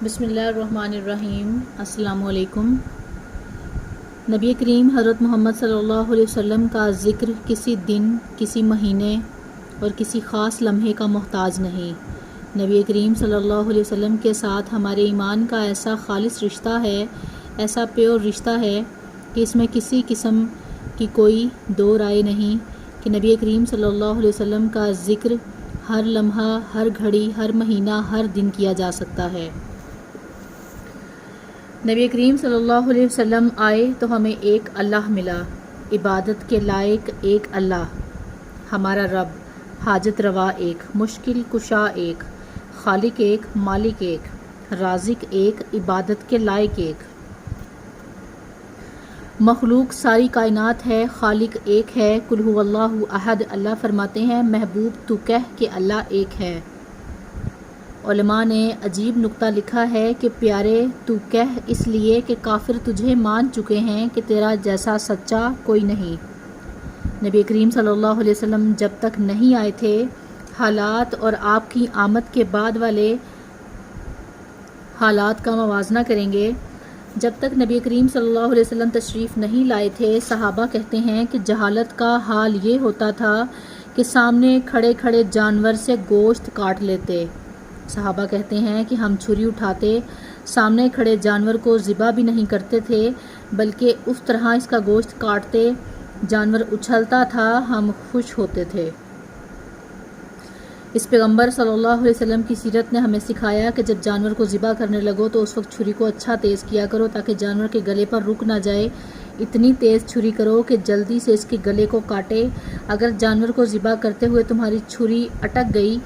بسم اللہ الرحمن الرحیم۔ السلام علیکم۔ نبی کریم حضرت محمد صلی اللہ علیہ وسلم کا ذکر کسی دن، کسی مہینے اور کسی خاص لمحے کا محتاج نہیں۔ نبی کریم صلی اللہ علیہ وسلم کے ساتھ ہمارے ایمان کا ایسا خالص رشتہ ہے، ایسا پیور رشتہ ہے کہ اس میں کسی قسم کی کوئی دو رائے نہیں کہ نبی کریم صلی اللہ علیہ وسلم کا ذکر ہر لمحہ، ہر گھڑی، ہر مہینہ، ہر دن کیا جا سکتا ہے۔ نبی کریم صلی اللہ علیہ وسلم آئے تو ہمیں ایک اللہ ملا، عبادت کے لائق ایک اللہ، ہمارا رب، حاجت روا ایک، مشکل کشا ایک، خالق ایک، مالک ایک، رازق ایک، عبادت کے لائق ایک۔ مخلوق ساری کائنات ہے، خالق ایک ہے۔ قل هو اللہ احد، اللہ فرماتے ہیں محبوب تو کہہ کہ اللہ ایک ہے۔ علماء نے عجیب نکتہ لکھا ہے کہ پیارے تو کہہ اس لیے کہ کافر تجھے مان چکے ہیں کہ تیرا جیسا سچا کوئی نہیں۔ نبی کریم صلی اللہ علیہ وسلم جب تک نہیں آئے تھے، حالات اور آپ کی آمد کے بعد والے حالات کا موازنہ کریں گے۔ جب تک نبی کریم صلی اللہ علیہ وسلم تشریف نہیں لائے تھے، صحابہ کہتے ہیں کہ جہالت کا حال یہ ہوتا تھا کہ سامنے کھڑے کھڑے جانور سے گوشت کاٹ لیتے۔ صحابہ کہتے ہیں کہ ہم چھری اٹھاتے، سامنے کھڑے جانور کو ذبح بھی نہیں کرتے تھے بلکہ اس طرح اس کا گوشت کاٹتے، جانور اچھلتا تھا، ہم خوش ہوتے تھے۔ اس پیغمبر صلی اللہ علیہ وسلم کی سیرت نے ہمیں سکھایا کہ جب جانور کو ذبح کرنے لگو تو اس وقت چھری کو اچھا تیز کیا کرو تاکہ جانور کے گلے پر رک نہ جائے۔ اتنی تیز چھری کرو کہ جلدی سے اس کے گلے کو کاٹے۔ اگر جانور کو ذبح کرتے ہوئے تمہاری چھری اٹک گئی،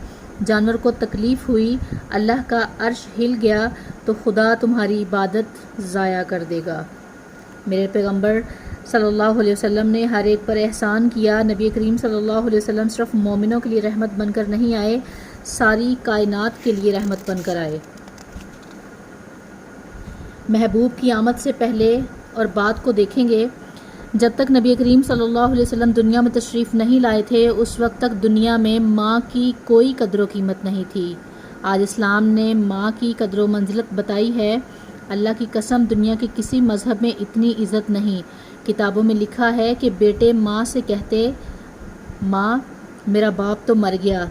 جانور کو تکلیف ہوئی، اللہ کا عرش ہل گیا تو خدا تمہاری عبادت ضائع کر دے گا۔ میرے پیغمبر صلی اللہ علیہ وسلم نے ہر ایک پر احسان کیا۔ نبی کریم صلی اللہ علیہ وسلم صرف مومنوں کے لیے رحمت بن کر نہیں آئے، ساری کائنات کے لیے رحمت بن کر آئے۔ محبوب کی آمد سے پہلے اور بعد کو دیکھیں گے۔ جب تک نبی کریم صلی اللہ علیہ وسلم دنیا میں تشریف نہیں لائے تھے، اس وقت تک دنیا میں ماں کی کوئی قدر و قیمت نہیں تھی۔ آج اسلام نے ماں کی قدر و منزلت بتائی ہے۔ اللہ کی قسم دنیا کے کسی مذہب میں اتنی عزت نہیں۔ کتابوں میں لکھا ہے کہ بیٹے ماں سے کہتے، ماں میرا باپ تو مر گیا،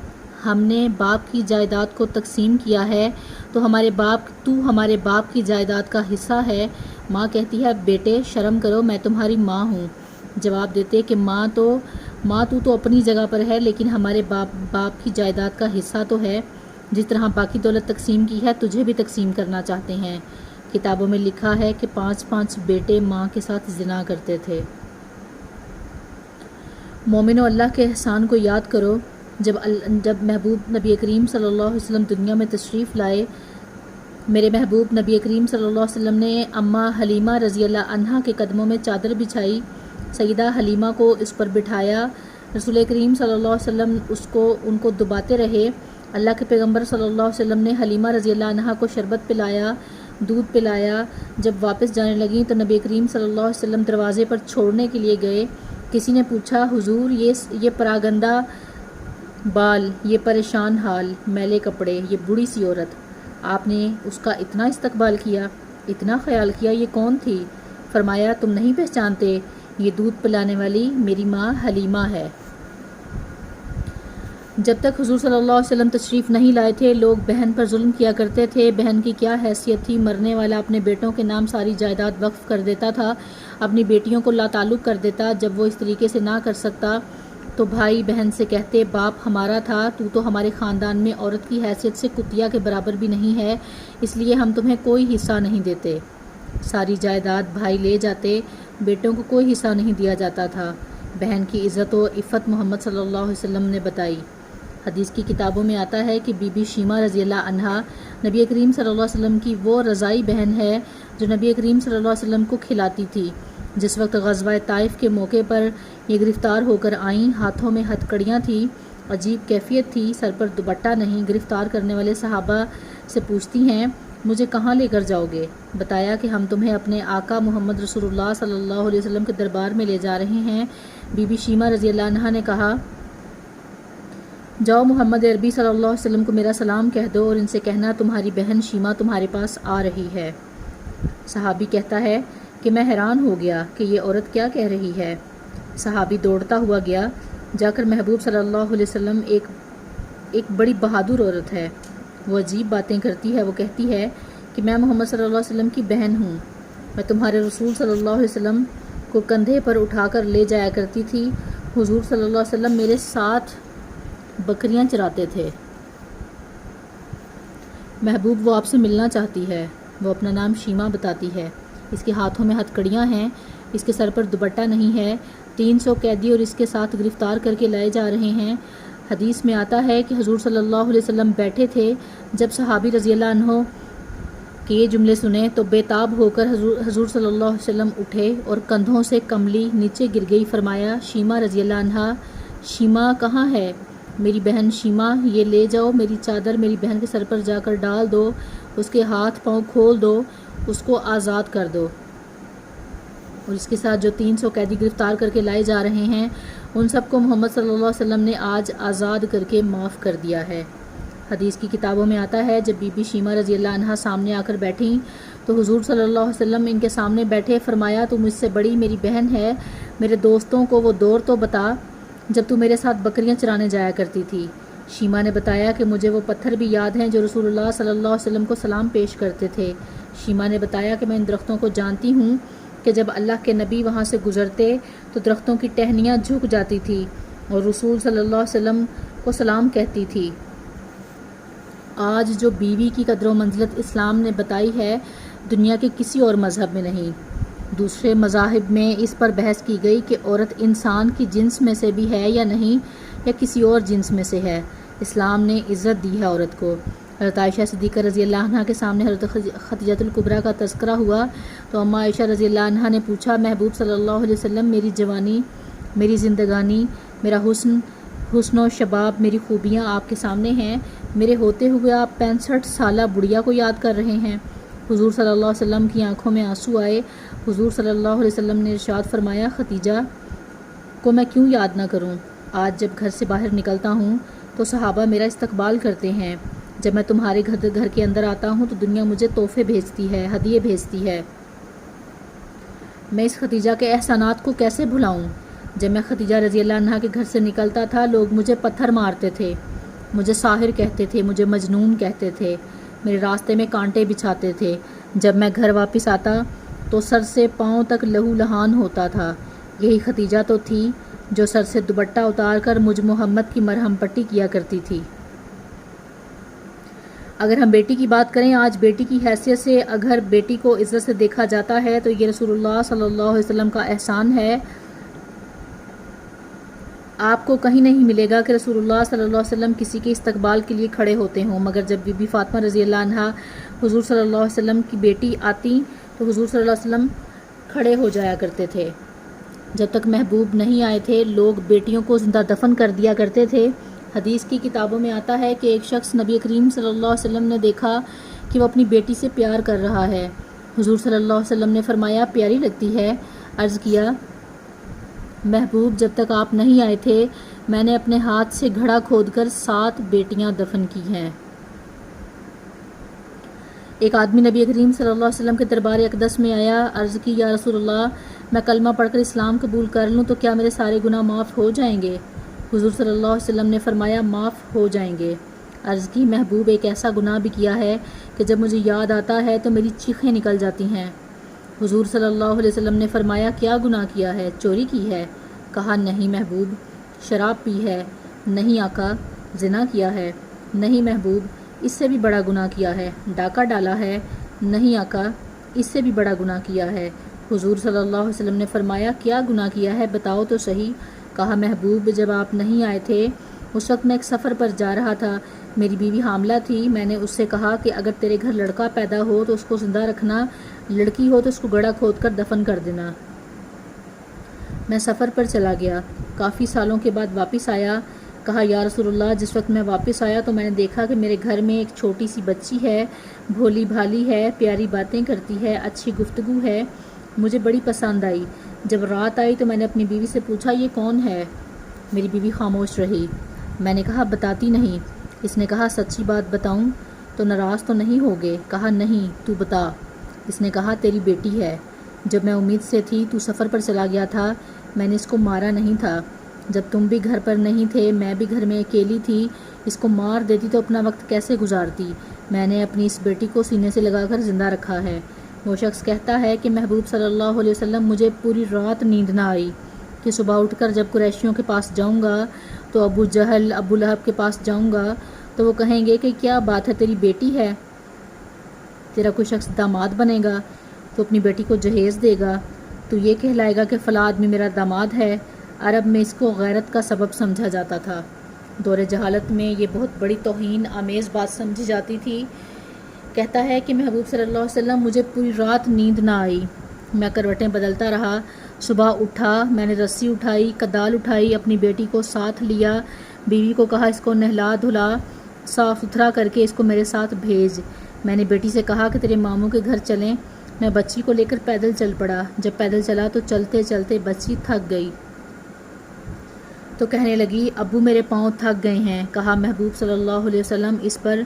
ہم نے باپ کی جائیداد کو تقسیم کیا ہے تو ہمارے باپ کی جائیداد کا حصہ ہے۔ ماں کہتی ہے بیٹے شرم کرو، میں تمہاری ماں ہوں۔ جواب دیتے کہ ماں تو اپنی جگہ پر ہے لیکن ہمارے باپ کی جائیداد کا حصہ تو ہے، جس طرح باقی دولت تقسیم کی ہے تجھے بھی تقسیم کرنا چاہتے ہیں۔ کتابوں میں لکھا ہے کہ 5 بیٹے ماں کے ساتھ زنا کرتے تھے۔ مومنو اللہ کے احسان کو یاد کرو۔ جب محبوب نبی کریم صلی اللہ علیہ وسلم دنیا میں تشریف لائے، میرے محبوب نبی کریم صلی اللہ علیہ وسلم نے اماں حلیمہ رضی اللہ عنہا کے قدموں میں چادر بچھائی، سیدہ حلیمہ کو اس پر بٹھایا۔ رسول کریم صلی اللہ علیہ وسلم ان کو دباتے رہے۔ اللہ کے پیغمبر صلی اللہ علیہ وسلم نے حلیمہ رضی اللہ عنہا کو شربت پلایا، دودھ پلایا۔ جب واپس جانے لگیں تو نبی کریم صلی اللہ علیہ وسلم دروازے پر چھوڑنے کے لیے گئے۔ کسی نے پوچھا حضور یہ پراگندہ بال، یہ پریشان حال، میلے کپڑے، یہ بوڑھی سی عورت، آپ نے اس کا اتنا استقبال کیا، اتنا خیال کیا، یہ کون تھی؟ فرمایا تم نہیں پہچانتے، یہ دودھ پلانے والی میری ماں حلیمہ ہے۔ جب تک حضور صلی اللہ علیہ وسلم تشریف نہیں لائے تھے، لوگ بہن پر ظلم کیا کرتے تھے۔ بہن کی کیا حیثیت تھی؟ مرنے والا اپنے بیٹوں کے نام ساری جائیداد وقف کر دیتا تھا، اپنی بیٹیوں کو لا تعلق کر دیتا۔ جب وہ اس طریقے سے نہ کر سکتا تو بھائی بہن سے کہتے باپ ہمارا تھا، تو ہمارے خاندان میں عورت کی حیثیت سے کتیا کے برابر بھی نہیں ہے، اس لیے ہم تمہیں کوئی حصہ نہیں دیتے۔ ساری جائیداد بھائی لے جاتے، بیٹوں کو کوئی حصہ نہیں دیا جاتا تھا۔ بہن کی عزت و عفت محمد صلی اللہ علیہ وسلم نے بتائی۔ حدیث کی کتابوں میں آتا ہے کہ بی بی شیمہ رضی اللہ عنہا نبی کریم صلی اللہ علیہ وسلم کی وہ رضائی بہن ہے جو نبی کریم صلی اللہ علیہ وسلم کو کھلاتی تھی۔ جس وقت غزوہ طائف کے موقع پر یہ گرفتار ہو کر آئیں، ہاتھوں میں ہتھکڑیاں تھیں، عجیب کیفیت تھی، سر پر دوپٹہ نہیں۔ گرفتار کرنے والے صحابہ سے پوچھتی ہیں مجھے کہاں لے کر جاؤ گے؟ بتایا کہ ہم تمہیں اپنے آقا محمد رسول اللہ صلی اللہ علیہ وسلم کے دربار میں لے جا رہے ہیں۔ بی بی شیمہ رضی اللہ عنہا نے کہا جاؤ محمد عربی صلی اللہ علیہ وسلم کو میرا سلام کہہ دو اور ان سے کہنا تمہاری بہن شیمہ تمہارے پاس آ رہی ہے۔ صحابی کہتا ہے کہ میں حیران ہو گیا کہ یہ عورت کیا کہہ رہی ہے۔ صحابی دوڑتا ہوا گیا، جا کر محبوب صلی اللہ علیہ وسلم ایک بڑی بہادر عورت ہے، وہ عجیب باتیں کرتی ہے۔ وہ کہتی ہے کہ میں محمد صلی اللہ علیہ وسلم کی بہن ہوں، میں تمہارے رسول صلی اللہ علیہ وسلم کو کندھے پر اٹھا کر لے جایا کرتی تھی، حضور صلی اللہ علیہ وسلم میرے ساتھ بکریاں چراتے تھے۔ محبوب وہ آپ سے ملنا چاہتی ہے۔ وہ اپنا نام شیمہ بتاتی ہے۔ اس کے ہاتھوں میں ہتھ کڑیاں ہیں، اس کے سر پر دوپٹہ نہیں ہے۔ 300 قیدی اور اس کے ساتھ گرفتار کر کے لائے جا رہے ہیں۔ حدیث میں آتا ہے کہ حضور صلی اللہ علیہ وسلم بیٹھے تھے، جب صحابی رضی اللہ عنہ کے یہ جملے سنے تو بے تاب ہو کر حضور صلی اللہ علیہ وسلم اٹھے اور کندھوں سے کملی نیچے گر گئی۔ فرمایا شیمہ رضی اللہ عنہا، شیمہ کہاں ہے؟ میری بہن شیمہ، یہ لے جاؤ، میری چادر میری بہن کے سر پر جا کر ڈال دو، اس کے ہاتھ پاؤں کھول دو، اس کو آزاد کر دو۔ اور اس کے ساتھ جو 300 قیدی گرفتار کر کے لائے جا رہے ہیں ان سب کو محمد صلی اللہ علیہ وسلم نے آج آزاد کر کے معاف کر دیا ہے۔ حدیث کی کتابوں میں آتا ہے جب بی بی شیمہ رضی اللہ عنہا سامنے آ کر بیٹھیں تو حضور صلی اللہ علیہ وسلم ان کے سامنے بیٹھے، فرمایا تو مجھ سے بڑی میری بہن ہے، میرے دوستوں کو وہ دور تو بتا جب تو میرے ساتھ بکریاں چرانے جایا کرتی تھی۔ شیمہ نے بتایا کہ مجھے وہ پتھر بھی یاد ہیں جو رسول اللہ صلی اللہ علیہ وسلم کو سلام پیش کرتے تھے۔ شیمہ نے بتایا کہ میں ان درختوں کو جانتی ہوں کہ جب اللہ کے نبی وہاں سے گزرتے تو درختوں کی ٹہنیاں جھک جاتی تھی اور رسول صلی اللہ علیہ وسلم کو سلام کہتی تھی۔ آج جو بیوی کی قدر و منزلت اسلام نے بتائی ہے دنیا کے کسی اور مذہب میں نہیں۔ دوسرے مذاہب میں اس پر بحث کی گئی کہ عورت انسان کی جنس میں سے بھی ہے یا نہیں، یا کسی اور جنس میں سے ہے۔ اسلام نے عزت دی ہے عورت کو۔ حضرت عائشہ صدیقہ رضی اللہ عنہ کے سامنے حضرت خدیجہ الکبریٰ کا تذکرہ ہوا تو اماں عائشہ رضی اللہ عنہ نے پوچھا، محبوب صلی اللہ علیہ وسلم، میری جوانی، میری زندگانی، میرا حسن و شباب، میری خوبیاں آپ کے سامنے ہیں، میرے ہوتے ہوئے آپ 65 سالہ بڑھیا کو یاد کر رہے ہیں۔ حضور صلی اللہ علیہ وسلم کی آنکھوں میں آنسو آئے۔ حضور صلی اللہ علیہ وسلم نے ارشاد فرمایا، خدیجہ کو میں کیوں یاد نہ کروں؟ آج جب گھر سے باہر نکلتا ہوں تو صحابہ میرا استقبال کرتے ہیں، جب میں تمہارے گھر کے اندر آتا ہوں تو دنیا مجھے تحفے بھیجتی ہے، ہدیے بھیجتی ہے۔ میں اس خدیجہ کے احسانات کو کیسے بھلاؤں؟ جب میں خدیجہ رضی اللہ عنہ کے گھر سے نکلتا تھا لوگ مجھے پتھر مارتے تھے، مجھے ساحر کہتے تھے، مجھے مجنون کہتے تھے، میرے راستے میں کانٹے بچھاتے تھے۔ جب میں گھر واپس آتا تو سر سے پاؤں تک لہو لہان ہوتا تھا۔ یہی خدیجہ تو تھی جو سر سے دوپٹہ اتار کر مجھ محمد کی مرہم پٹی کیا کرتی تھی۔ اگر ہم بیٹی کی بات کریں، آج بیٹی کی حیثیت سے اگر بیٹی کو عزت سے دیکھا جاتا ہے تو یہ رسول اللہ صلی اللہ علیہ وسلم کا احسان ہے۔ آپ کو کہیں نہیں ملے گا کہ رسول اللہ صلی اللہ علیہ وسلم کسی کے استقبال کے لیے کھڑے ہوتے ہوں، مگر جب بی بی فاطمہ رضی اللہ عنہا حضور صلی اللہ علیہ وسلم کی بیٹی آتی تو حضور صلی اللہ علیہ وسلم کھڑے ہو جایا کرتے تھے۔ جب تک محبوب نہیں آئے تھے لوگ بیٹیوں کو زندہ دفن کر دیا کرتے تھے۔ حدیث کی کتابوں میں آتا ہے کہ ایک شخص نبی کریم صلی اللہ علیہ وسلم نے دیکھا کہ وہ اپنی بیٹی سے پیار کر رہا ہے۔ حضور صلی اللہ علیہ وسلم نے فرمایا، پیاری لگتی ہے؟ عرض کیا، محبوب جب تک آپ نہیں آئے تھے میں نے اپنے ہاتھ سے گھڑا کھود کر 7 بیٹیاں دفن کی ہیں۔ ایک آدمی نبی کریم صلی اللہ علیہ وسلم کے دربار اقدس میں آیا، عرض کی، یا رسول اللہ، میں کلمہ پڑھ کر اسلام قبول کر لوں تو کیا میرے سارے گناہ معاف ہو جائیں گے؟ حضور صلی اللہ علیہ وسلم نے فرمایا، معاف ہو جائیں گے۔ عرض کی، محبوب ایک ایسا گناہ بھی کیا ہے کہ جب مجھے یاد آتا ہے تو میری چیخیں نکل جاتی ہیں۔ حضور صلی اللہ علیہ وسلم نے فرمایا، کیا گناہ کیا ہے؟ چوری کی ہے؟ کہا، نہیں محبوب۔ شراب پی ہے؟ نہیں آقا۔ زنا کیا ہے؟ نہیں محبوب، اس سے بھی بڑا گناہ کیا ہے۔ ڈاکہ ڈالا ہے؟ نہیں آقا، اس سے بھی بڑا گناہ کیا ہے۔ حضور صلی اللہ علیہ وسلم نے فرمایا، کیا گناہ کیا ہے بتاؤ تو صحیح۔ کہا، محبوب جب آپ نہیں آئے تھے اس وقت میں ایک سفر پر جا رہا تھا، میری بیوی حاملہ تھی، میں نے اس سے کہا کہ اگر تیرے گھر لڑکا پیدا ہو تو اس کو زندہ رکھنا، لڑکی ہو تو اس کو گڑھا کھود کر دفن کر دینا۔ میں سفر پر چلا گیا، کافی سالوں کے بعد واپس آیا۔ کہا، یا رسول اللہ، جس وقت میں واپس آیا تو میں نے دیکھا کہ میرے گھر میں ایک چھوٹی سی بچی ہے، بھولی بھالی ہے، پیاری باتیں کرتی ہے، اچھی گفتگو ہے، مجھے بڑی پسند آئی۔ جب رات آئی تو میں نے اپنی بیوی سے پوچھا، یہ کون ہے؟ میری بیوی خاموش رہی۔ میں نے کہا بتاتی نہیں۔ اس نے کہا سچی بات بتاؤں تو ناراض تو نہیں ہوگے؟ کہا نہیں، تو بتا۔ اس نے کہا تیری بیٹی ہے، جب میں امید سے تھی تو سفر پر چلا گیا تھا، میں نے اس کو مارا نہیں تھا۔ جب تم بھی گھر پر نہیں تھے، میں بھی گھر میں اکیلی تھی، اس کو مار دیتی تو اپنا وقت کیسے گزارتی؟ میں نے اپنی اس بیٹی کو سینے سے لگا کر زندہ رکھا ہے۔ وہ شخص کہتا ہے کہ محبوب صلی اللہ علیہ وسلم مجھے پوری رات نیند نہ آئی کہ صبح اٹھ کر جب قریشیوں کے پاس جاؤں گا تو ابو جہل ابو لہب کے پاس جاؤں گا تو وہ کہیں گے کہ کیا بات ہے، تیری بیٹی ہے؟ تیرا کوئی شخص داماد بنے گا تو اپنی بیٹی کو جہیز دے گا، تو یہ کہلائے گا کہ فلاں آدمی میرا داماد ہے۔ عرب میں اس کو غیرت کا سبب سمجھا جاتا تھا۔ دور جہالت میں یہ بہت بڑی توہین آمیز بات سمجھی جاتی تھی۔ کہتا ہے کہ محبوب صلی اللہ علیہ وسلم مجھے پوری رات نیند نہ آئی، میں کروٹیں بدلتا رہا، صبح اٹھا، میں نے رسی اٹھائی، کدال اٹھائی، اپنی بیٹی کو ساتھ لیا، بیوی کو کہا اس کو نہلا دھلا صاف ستھرا کر کے اس کو میرے ساتھ بھیج۔ میں نے بیٹی سے کہا کہ تیرے ماموں کے گھر چلیں، میں بچی کو لے کر پیدل چل پڑا۔ جب پیدل چلا تو چلتے چلتے بچی تھک گئی تو کہنے لگی ابو میرے پاؤں تھک گئے ہیں۔ کہا محبوب صلی اللہ علیہ وسلم اس پر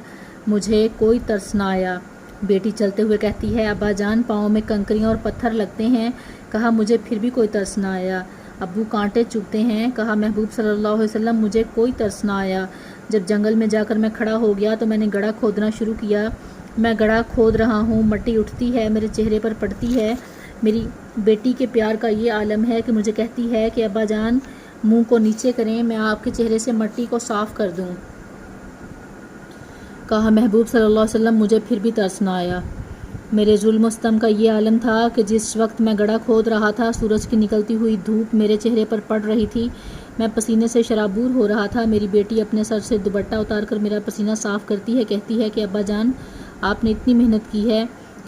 مجھے کوئی ترس نہ آیا۔ بیٹی چلتے ہوئے کہتی ہے ابا جان پاؤں میں کنکریاں اور پتھر لگتے ہیں۔ کہا مجھے پھر بھی کوئی ترس نہ آیا۔ ابو کانٹے چبھتے ہیں۔ کہا محبوب صلی اللہ علیہ وسلم مجھے کوئی ترس نہ آیا۔ جب جنگل میں جا کر میں کھڑا ہو گیا تو میں نے گڑھا کھودنا شروع کیا، میں گڑھا کھود رہا ہوں، مٹی اٹھتی ہے، میرے چہرے پر پڑتی ہے۔ میری بیٹی کے پیار کا یہ عالم ہے کہ مجھے کہتی ہے کہ ابا جان منہ کو نیچے کریں، میں آپ کے چہرے سے مٹی کو صاف کر دوں۔ کہا محبوب صلی اللہ علیہ وسلم مجھے پھر بھی ترس نہ آیا۔ میرے ظلم و ستم کا یہ عالم تھا کہ جس وقت میں گڑھا کھود رہا تھا سورج کی نکلتی ہوئی دھوپ میرے چہرے پر پڑ رہی تھی، میں پسینے سے شرابور ہو رہا تھا۔ میری بیٹی اپنے سر سے دوپٹہ اتار کر میرا پسینہ صاف کرتی ہے، کہتی ہے کہ ابا جان آپ نے اتنی محنت کی ہے،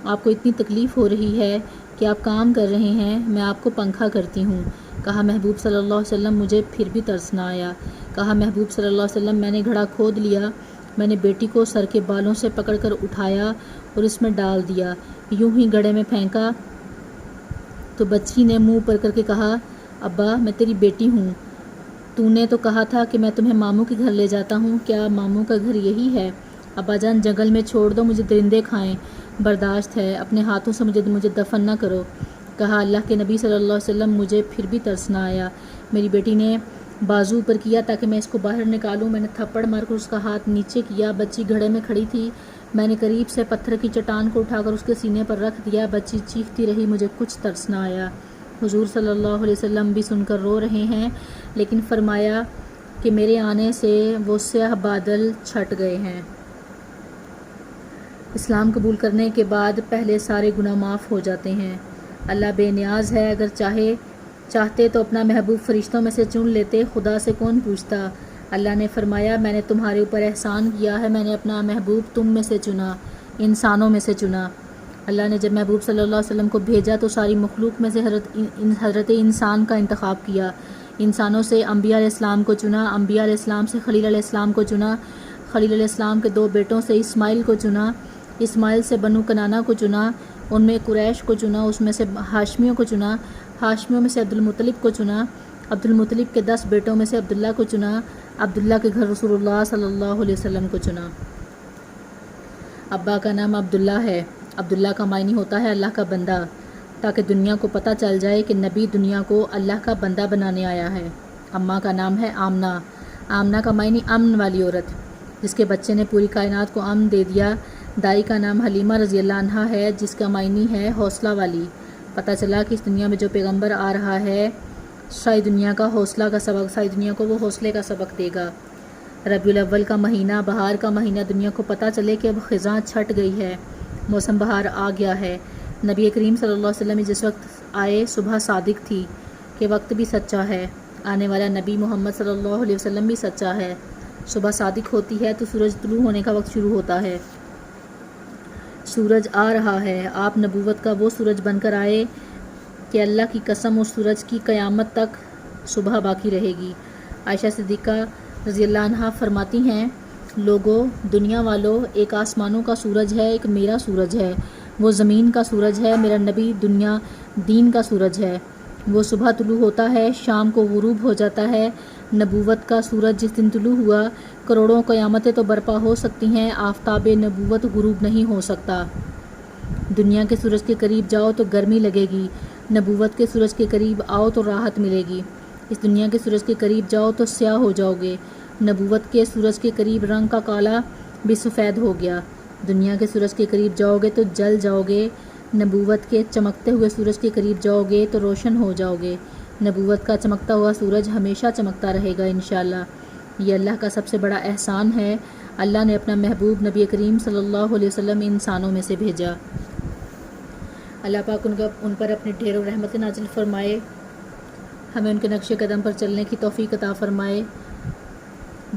آپ کو اتنی تکلیف ہو رہی ہے کہ آپ کام کر رہے ہیں، میں آپ کو پنکھا کرتی ہوں۔ کہا محبوب صلی اللہ علیہ وسلم مجھے پھر بھی ترس نہ آیا۔ کہا محبوب صلی اللہ علیہ وسلم میں نے گھڑا کھود لیا، میں نے بیٹی کو سر کے بالوں سے پکڑ کر اٹھایا اور اس میں ڈال دیا، یوں ہی گڑھے میں پھینکا تو بچی نے منہ اوپر کر کے کہا ابا میں تیری بیٹی ہوں، تو نے تو کہا تھا کہ میں تمہیں ماموں کے گھر لے جاتا ہوں، کیا ماموں کا گھر یہی ہے؟ ابا جان جنگل میں چھوڑ دو، مجھے درندے کھائیں، برداشت ہے، اپنے ہاتھوں سے مجھے دفن نہ کرو۔ کہا اللہ کے نبی صلی اللہ علیہ وسلم مجھے پھر بھی ترس نہ آیا۔ میری بیٹی نے بازو اوپر کیا تاکہ میں اس کو باہر نکالوں، میں نے تھپڑ مار کر اس کا ہاتھ نیچے کیا، بچی گھڑے میں کھڑی تھی، میں نے قریب سے پتھر کی چٹان کو اٹھا کر اس کے سینے پر رکھ دیا، بچی چیختی رہی، مجھے کچھ ترس نہ آیا۔ حضور صلی اللہ علیہ وسلم بھی سن کر رو رہے ہیں، لیکن فرمایا کہ میرے آنے سے وہ سیاہ بادل چھٹ گئے ہیں۔ اسلام قبول کرنے کے بعد پہلے سارے گناہ معاف ہو جاتے ہیں۔ اللہ بے نیاز ہے، اگر چاہتے تو اپنا محبوب فرشتوں میں سے چن لیتے، خدا سے کون پوچھتا؟ اللہ نے فرمایا میں نے تمہارے اوپر احسان کیا ہے، میں نے اپنا محبوب تم میں سے چنا، انسانوں میں سے چنا۔ اللہ نے جب محبوب صلی اللہ علیہ وسلم کو بھیجا تو ساری مخلوق میں سے حضرت انسان کا انتخاب کیا، انسانوں سے انبیاء علیہ السلام کو چنا، انبیاء علیہ السلام سے خلیل علیہ السلام کو چنا، خلیل علیہ السلام کے 2 بیٹوں سے اسماعیل کو چنا، اسماعیل سے بنو کنانہ کو چنا، ان میں قریش کو چنا، اس میں سے ہاشمیوں کو چنا، ہاشمیوں میں سے عبد المطلب کو چنا، عبد المطلب کے 10 بیٹوں میں سے عبداللہ کو چنا، عبداللہ کے گھر رسول اللہ صلی اللہ علیہ وسلم کو چنا۔ ابا کا نام عبداللہ ہے، عبداللہ کا معنی ہوتا ہے اللہ کا بندہ، تاکہ دنیا کو پتہ چل جائے کہ نبی دنیا کو اللہ کا بندہ بنانے آیا ہے۔ اماں کا نام ہے آمنہ، آمنہ کا معنی امن والی عورت، جس کے بچے نے پوری کائنات کو امن دے دیا۔ دائی کا نام حلیمہ رضی اللہ عنہا ہے، جس کا معنی ہے حوصلہ والی۔ پتہ چلا کہ اس دنیا میں جو پیغمبر آ رہا ہے ساری دنیا کا حوصلہ کا سبق، ساری دنیا کو وہ حوصلے کا سبق دے گا۔ ربیع الاول کا مہینہ، بہار کا مہینہ، دنیا کو پتہ چلے کہ اب خزاں چھٹ گئی ہے، موسم بہار آ گیا ہے۔ نبی کریم صلی اللہ علیہ وسلم جس وقت آئے صبح صادق تھی کہ وقت بھی سچا ہے، آنے والا نبی محمد صلی اللہ علیہ وسلم بھی سچا ہے۔ صبح صادق ہوتی ہے تو سورج طلوع ہونے کا وقت شروع ہوتا ہے، سورج آ رہا ہے، آپ نبوت کا وہ سورج بن کر آئے کہ اللہ کی قسم اس سورج کی قیامت تک صبح باقی رہے گی۔ عائشہ صدیقہ رضی اللہ عنہا فرماتی ہیں لوگو، دنیا والو، ایک آسمانوں کا سورج ہے، ایک میرا سورج ہے، وہ زمین کا سورج ہے، میرا نبی دین کا سورج ہے۔ وہ صبح طلوع ہوتا ہے، شام کو غروب ہو جاتا ہے، نبوت کا سورج جس دن طلوع ہوا، کروڑوں قیامتیں تو برپا ہو سکتی ہیں، آفتاب نبوت غروب نہیں ہو سکتا۔ دنیا کے سورج کے قریب جاؤ تو گرمی لگے گی، نبوت کے سورج کے قریب آؤ تو راحت ملے گی۔ اس دنیا کے سورج کے قریب جاؤ تو سیاہ ہو جاؤ گے، نبوت کے سورج کے قریب رنگ کا کالا بھی سفید ہو گیا۔ دنیا کے سورج کے قریب جاؤ گے تو جل جاؤ گے، نبوت کے چمکتے ہوئے سورج کے قریب جاؤ گے تو روشن ہو جاؤ گے۔ نبوت کا چمکتا ہوا سورج ہمیشہ چمکتا رہے گا انشاءاللہ۔ یہ اللہ کا سب سے بڑا احسان ہے، اللہ نے اپنا محبوب نبی کریم صلی اللہ علیہ وسلم انسانوں میں سے بھیجا۔ اللہ پاک ان پر اپنے ڈھیروں رحمت نازل فرمائے، ہمیں ان کے نقش قدم پر چلنے کی توفیق عطا فرمائے۔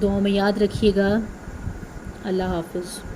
دعاؤں میں یاد رکھیے گا۔ اللہ حافظ۔